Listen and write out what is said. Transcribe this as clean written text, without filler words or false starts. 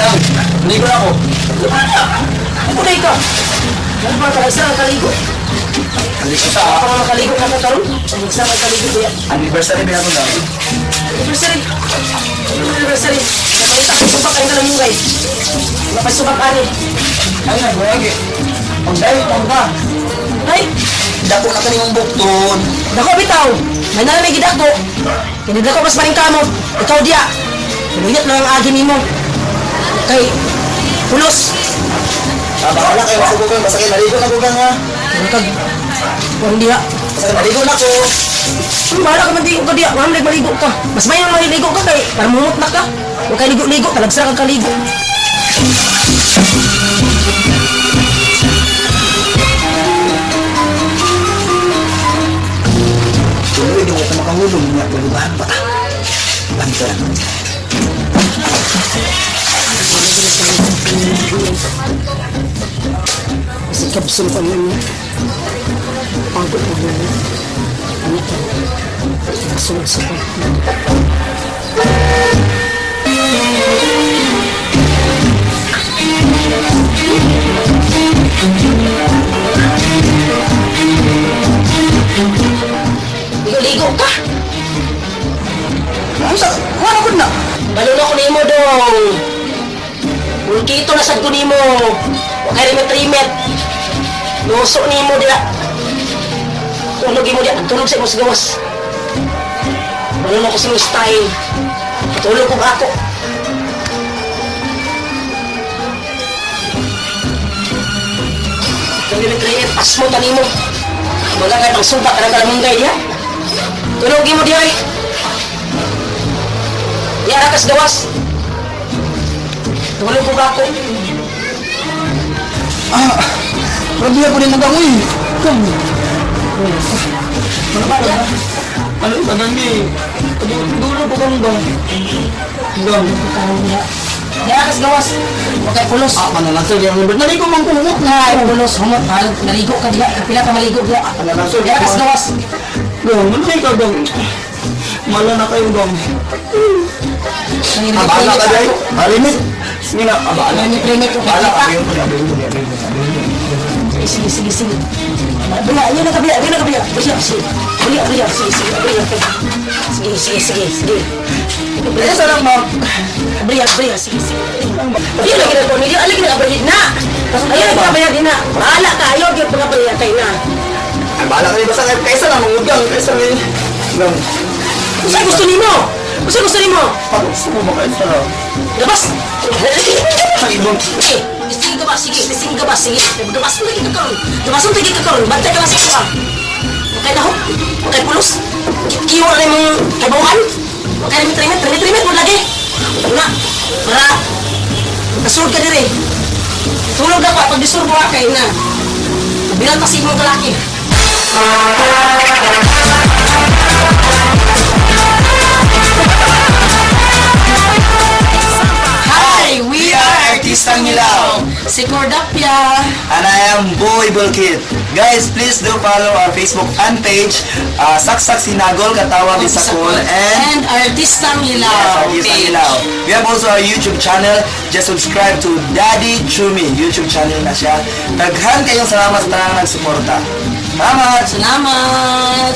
Ikaw, ligo na ako. Ako na ikaw. Ano ba talaga sa kaligo? Alis ko sa Ako na makaligo na karon. Ang isa makaligo diya. anniversary pinatong daw. Anniversary. Anniversary. Nakita ko subak kayo na lang guys. Napasubak ani. Ay, nagwagi. Ang dahil mo ka. Ay, Dako na kanimong bukton. dako bitaw. May nalamig gidako. Kinidako mas maring kamo. Ikaw diya. Pinuyot na ang agi nimo. Kay pulos. Wala kayo masubukan. Basta kayo naligo na kugang ha. Kag kung diya. Basta kayo naligo na ko. Bahala ka mandigo ka diya. Wala maligo ka. Mas may nang maligo ka kay para mumot na ka. Huwag kayo ligo-ligo. Talagsa kang kaligo. Tuloy, di mo ito makahulog. Malubahan pa ta. Banto lang. Kasi kapsul pa niya. Pagod pa niya. Ano ka? Nagsunod-sunod. Ligo-ligo ka! Ano sa? Ano ko na? Baluna ko nimo dong! Ulkito na sad ko nimo! Huwag kayo rimet-rimet! Luso nimo diya! Tulog mo diya! Tulog sa imong gawas! Baluna ko sa imong style! Tulog ko ba ako? Kung rimet-rimet, pas mo tani mo! Wala kayo pang subak ka ng kalamunggay diya! Tulog mo diya eh! Di arakas gawas. Tulog ko ba ako? Grabe ako din nagangoy. Ano ba yan? Ano ba gangi? Dulo ko kang bang. Gang. Di arakas gawas. Huwag kayo pulos. Manalansol yung number. Naligo mang kumot na. Ay, pulos. Humot. Naligo ka diya. Kapila ka maligo diya. Manalansol. Di arakas gawas. Gang, mansay ka gang. Mala na kayo gang. Abala ka dahil. Malimit. Sige na, abala. Nangiprimit ko Abala ka. kita. Sige. Bila, yun na kabila. Bila, sige. Bila. Sige. Bila sa lang, Mark. Bila, sige. Dia lagi na ko, dia lagi na kabayad na. Ayun na kabayad na. Bahala ka, ayaw yung pagkabayad tayo na. Ay, bahala ka rin. Basta kaysa lang, mangugang. Kaysa rin. Gang. Saan gusto nimo? Saan gusto nimo? Pag gusto mo ba kaysa lang? Labas! Ay, ibang. Sige, listing ka ba? Sige. Labas mo lagi ka karon. Labas mo lagi ka karon. Bantay ka lang sa kuha. Okay na ho? Okay pulos? Kiyo na mong kaibawan? Okay na mitrimit mo lagi. Una, para kasurod ka dire. Tulog na pa, pag disur mo kay na. Bilang kasi mo kalaki. Hi, we are Artistang Hilaw. si Cordapia. And I am Boy Bulkit. Guys, please do follow our Facebook fan page, Saksak Sinagol, Katawa Bisakol, and Artistang yes, Hilaw. Artistang Hilaw. We have also our YouTube channel. Just subscribe to Daddy Chumi YouTube channel na siya. Daghan kayong salamat sa tanang nagsuporta. Salamat! Salamat!